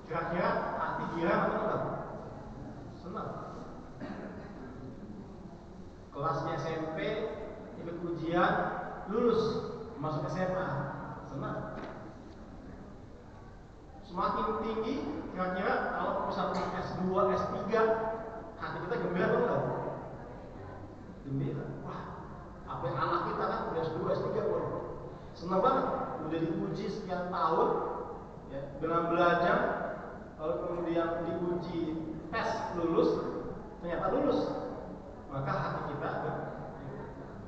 Kira-kira hati girang atau enggak? Senang. Kelasnya SMP, ikut ujian, lulus, masuk SMA, senang. Semakin tinggi, kira-kira kalau misalnya S2, S3, hati kita gembira atau enggak? Gembira. Wah, apa anak kita kan udah S2, S3 boleh. Senang banget, udah diuji sekian tahun, ya, dengan belajar, lalu kemudian diuji tes lulus, ternyata lulus, maka hati kita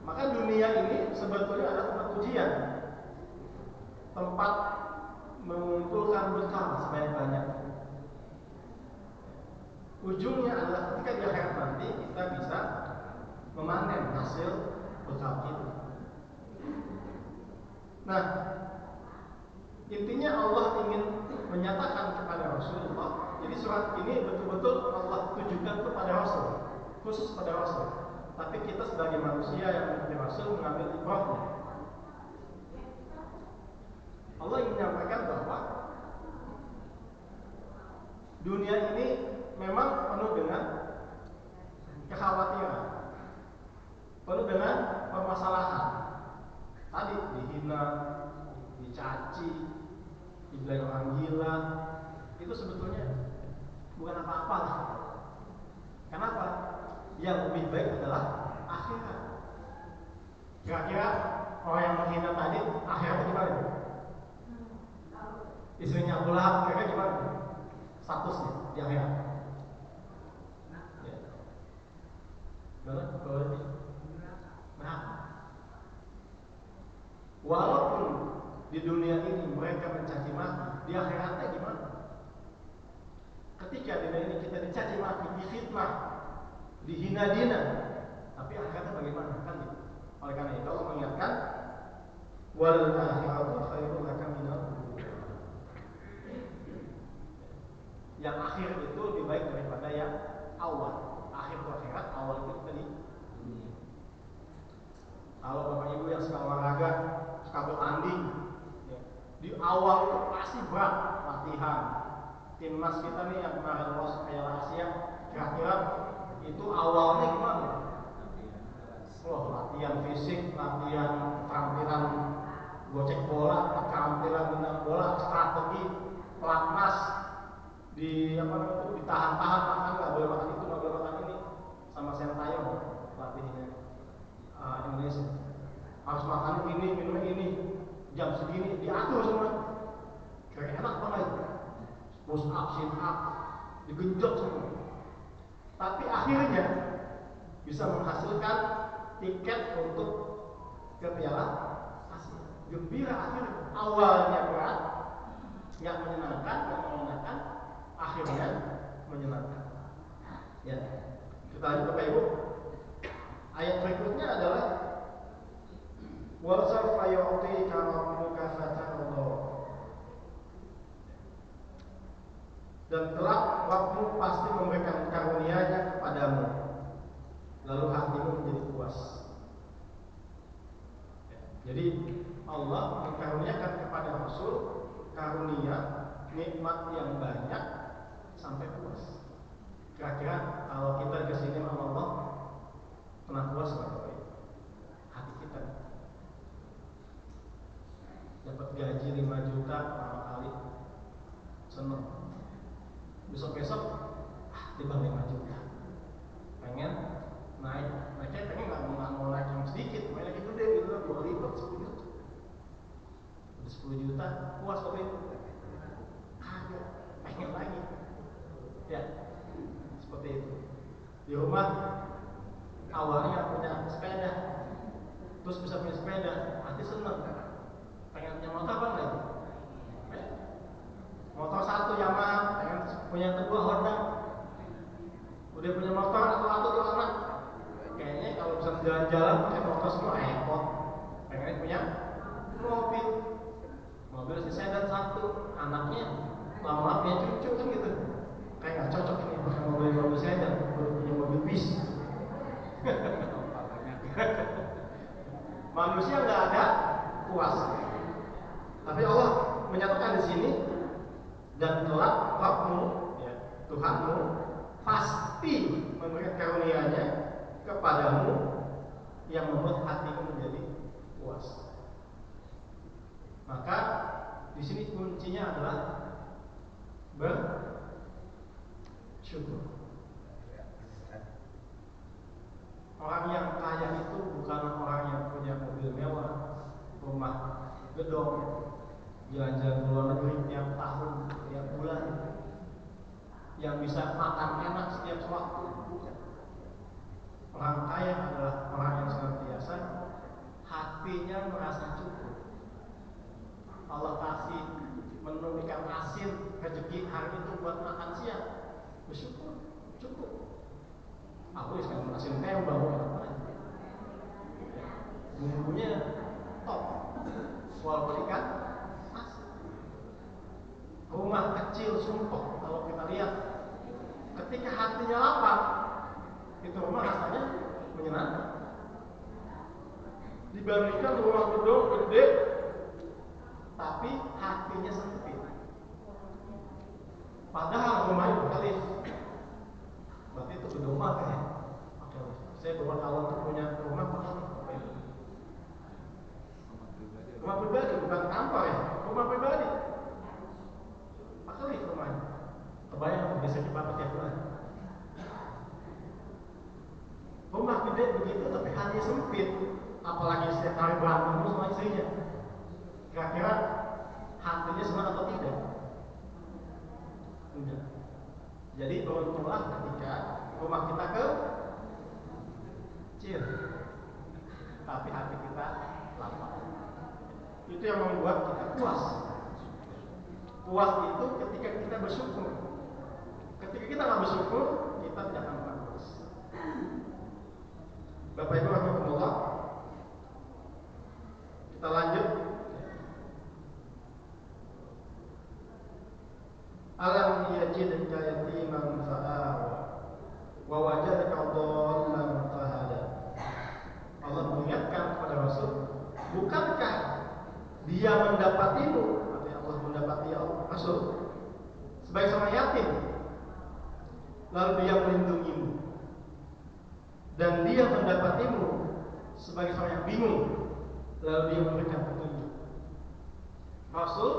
maka dunia ini sebetulnya adalah tempat ujian, tempat mengumpulkan bekal sebanyak-banyak. Ujungnya adalah ketika di akhirat nanti kita bisa memanen hasil bekal kita. Nah, intinya Allah ingin menyatakan kepada Rasulullah. Jadi surat ini betul-betul Allah tujukan kepada Rasul, khusus pada Rasul. Tapi kita sebagai manusia yang mengikuti Rasul mengambil ibrahnya. Allah ingin menyampaikan bahwa dunia ini memang penuh dengan kekhawatiran, penuh dengan permasalahan. Tadi dihina, dicaci, dibilang orang gila, itu sebetulnya bukan apa-apa lah. Kenapa? Yang lebih baik adalah akhirat. Kira-kira orang yang menghina tadi akhiratnya gimana? Istrinya Abu Lahab kira-kira gimana statusnya di akhirat? Ya. Gimana? Nah, walaupun di dunia ini mereka mencaci maki, di akhiratnya gimana? Ketika di dunia ini kita dicaci maki, difitnah, dihina-dina, tapi akhiratnya bagaimana? Kan gitu. Oleh karena itu Allah mengingatkan, wal akhiratu khairul laka minal ula. Yang akhir itu lebih baik daripada yang awal. Akhir itu akhirat, awal itu kita di dunia. Kalau bapak ibu yang suka olahraga, suka bertanding, ya, di awal itu pasti berat latihan. Timnas kita nih yang kemarin lolos Piala Asia, kira-kira itu awalnya gimana? Latihan fisik, latihan keterampilan gocek bola, keterampilan menang bola, strategi, pelatnas, ditahan-tahan, makan nggak boleh makan itu, nggak boleh makan ini, sama Sintayong pelatihnya Indonesia. Harus makan ini, minum ini, jam segini diatur semua. Kayak enak banget. Push up, sit up, digenjot semua. Tapi akhirnya bisa menghasilkan tiket untuk ke Piala Asia. Gembira akhirnya. Awalnya berat, nggak menyenangkan, akhirnya menyenangkan. Ya, kita lanjut Bapak Ibu. Ayat berikutnya adalah وَسَوْفَ يُعْطِيكَ رَبُّكَ فَتَرْضَىٰ. Dan kelak Rabbmu pasti memberikan karunia-Nya kepadamu, lalu hatimu menjadi puas. Jadi Allah mengkaruniakan kepada Rasul karunia nikmat yang banyak sampai puas. Kira-kira kalau kita kesini sama Allah pernah puas nggak? Hati kita dapat gaji 5 juta pertama kali seneng, besok-besok timbang 5 juta pengen naiknya pengen nggak mau naik yang sedikit, main lagi gede gitu lah, 2 lipat 10 juta, udah 10 juta puas tapi agak pengen lagi, ya seperti itu. Di rumah awalnya nggak punya sepeda, terus bisa punya sepeda, hati seneng. Pengen punya motor apa enggak? Motor 1 Yamaha, pengen punya yang kedua Honda. Udah punya motor atau anak, kayaknya kalau bisa jalan-jalan pakai motor semua repot. Pengen punya mobil si sedan 1, anaknya lama-lama punya cucu kan gitu. Kayak nggak cocok ini pakai mobil sedan, baru punya mobil bis. Manusia nggak ada puas. Tapi Allah menyatakan di sini, dan kelak Rabbmu, ya, Tuhanmu pasti memberikan karunia-Nya kepadamu yang membuat hatimu menjadi puas. Maka di sini kuncinya adalah bersyukur. Orang yang kaya itu bukan orang yang punya mobil mewah, rumah gedong, jalan-jalan ke luar negeri tiap tahun, tiap bulan, yang bisa makan enak setiap waktu. Bukan. Orang kaya adalah orang yang senantiasa hatinya merasa cukup. Allah kasih menu ikan asin rezeki hari itu buat makan siang, bersyukur, cukup. Aku ikan asin tembang, bumbunya top, walaupun ikan asin. Rumah kecil sumpah, kalau kita lihat, ketika hatinya lapar, itu rumah rasanya menyenangkan. Dibandingkan rumah gedung gede, tapi hatinya sempit. Padahal rumah itu kali, berarti itu gedung mah ya. Saya beberapa tahun itu punya rumah apa itu? Rumah pribadi, bukan kantor ya, rumah pribadi. Pakali rumahnya. Kebayang bisa dipakai tiap bulan. Rumah gede begitu tapi hanya sempit, apalagi setiap hari berantem sama istrinya. Kira-kira hatinya senang atau tidak? Enggak. Jadi beruntunglah ketika rumah kita kecil, tapi hati kita lapar. Itu yang membuat kita puas. Puas itu ketika kita bersyukur. Ketika kita nggak bersyukur, kita tidak akan pernah puas. Bapak Ibu rahimahumullah, kita lanjut. Alam yajidka yatiman fa'awa wa wajadaka dhallan fahada. Allah mengingatkan kepada Rasul, bukankah dia mendapatimu, artinya Allah mendapati Rasul sebagai seorang yatim, lalu dia melindungimu, dan dia mendapatimu sebagai seorang yang bingung, lalu dia memberikan petunjuk. Rasul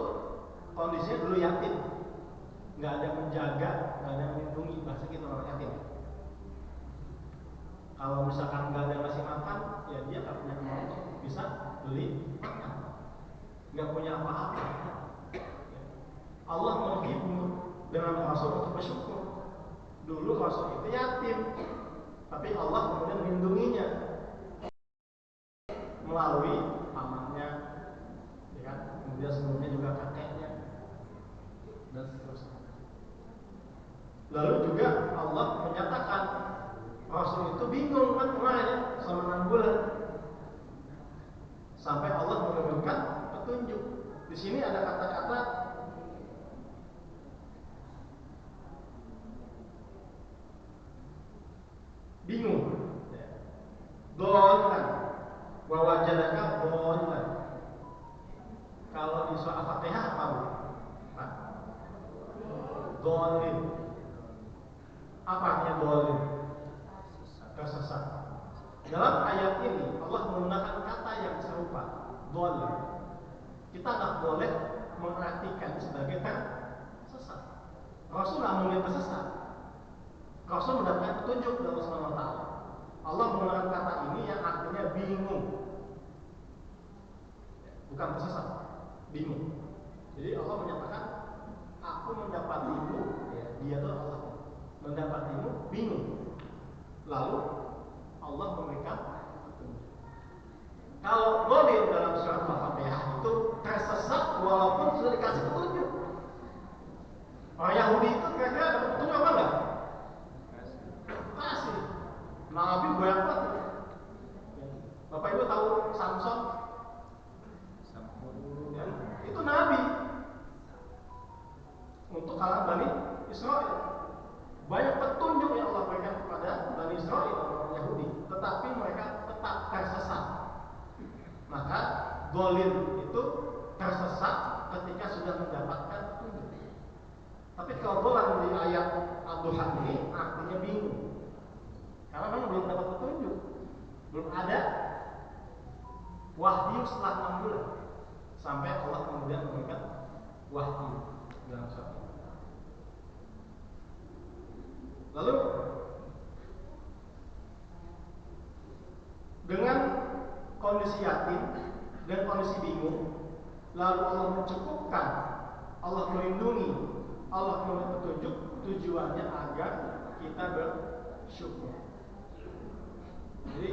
kondisinya dulu yatim, nggak ada yang menjaga, nggak ada yang melindungi, bahasa kita orang yatim. Kalau misalkan nggak ada yang ngasih makan, ya dia nggak punya kemampuan bisa beli makan, nggak punya apa-apa. Allah menghibur dengan Rasul untuk bersyukur. Dulu Rasul itu yatim, tapi Allah kemudian melindunginya melalui pamannya, ya kan? Kemudian sebelumnya juga kakeknya, dan seterusnya. Lalu juga Allah menyatakan Rasul itu bingung kan kemarin selama 6 bulan, sampai Allah memberikan petunjuk. Di sini ada kata-kata bingung, dolan, wa wajadaka dolan. Kalau di surah Al-Fatihah apa? Dolin. Apa artinya dolin? Tersesat. Dalam ayat ini Allah menggunakan kata yang serupa, dolin. Kita nggak boleh mengartikan sebagai tersesat. Rasul nggak mungkin tersesat. Rasul mendapatkan petunjuk dari Allah Subhanahu wa Ta'ala. Allah menggunakan kata ini yang artinya bingung, bukan tersesat, bingung. Jadi Allah menyatakan, aku mendapatimu, ya, dia itu Allah mendapatimu bingung. Lalu Allah memberikan petunjuk. Kalau boleh dalam surat Al-Fatihah itu tersesat walaupun sudah dikasih petunjuk. Orang Yahudi itu kira-kira ada petunjuk apa enggak? Kasih. Nabi banyak banget. Bapak Ibu tahu Samson? Ya, itu Nabi untuk kalangan Bani Israel. Banyak petunjuk yang Allah berikan kepada Bani Israel, orang Yahudi, tetapi mereka tetap tersesat. Maka dolin itu tersesat ketika sudah mendapatkan petunjuk. Tapi kalau dolan di ayat Ad-Duha ini artinya bingung, karena memang belum dapat petunjuk, belum ada wahyu setelah 6 bulan sampai Allah kemudian memberikan wahyu dalam surat ini. Lalu dengan kondisi yakin dan kondisi bingung, lalu Allah mencukupkan, Allah melindungi, Allah memberi petunjuk, tujuannya agar kita bersyukur. Jadi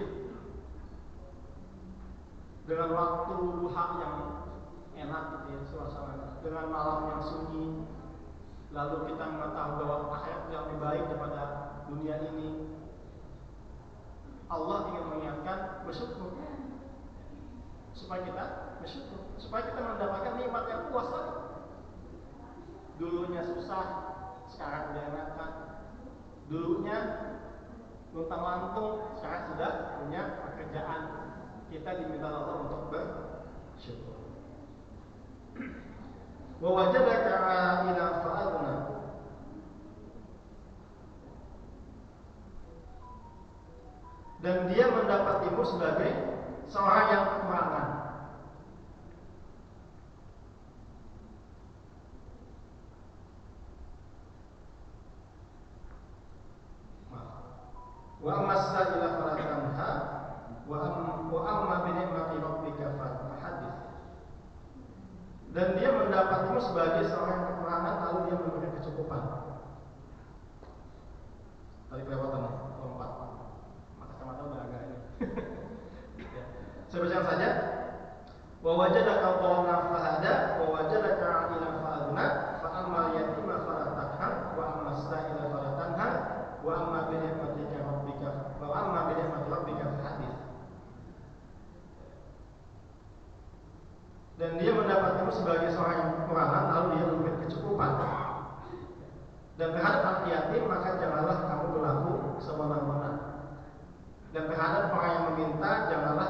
dengan waktu duha yang enak gitu ya suasananya, dengan malam yang sunyi, lalu kita mengetahui bahwa akhirat yang lebih baik daripada dunia ini, Allah ingin mengingatkan bersyukur, supaya kita bersyukur, supaya kita mendapatkan nikmat yang puas lagi. Dulunya susah, sekarang udah enakan. Dulunya luntang lantung, sekarang sudah punya pekerjaan. Kita diminta Allah untuk bersyukur. Wa wajadaka 'ailan fa'aghna. Dan dia mendapatimu sebagai seorang yang kekurangan. Wa amassa ila falatanha wa amma bi ni'mati rabbika fahadits. Dan dia mendapatimu sebagai seorang yang kekurangan, lalu dia memberikan kecukupan. Tadi kelewatan lompat. Kacamata udah agak ini. Ya. Saya bacakan saja. Wa wajadaka dhallan fahada wa wajadaka 'ailan fa'aghna fa ammal yatima fala taqhar wa ammas sa'ila fala tanhar wa amma bi ni'mati rabbika fahadits. Dan dia mendapatkanmu sebagai seorang yang kekurangan, lalu dia memberikan kecukupan. Dan terhadap anak yatim maka janganlah kamu berlaku semena-mena. Dan terhadap orang yang meminta janganlah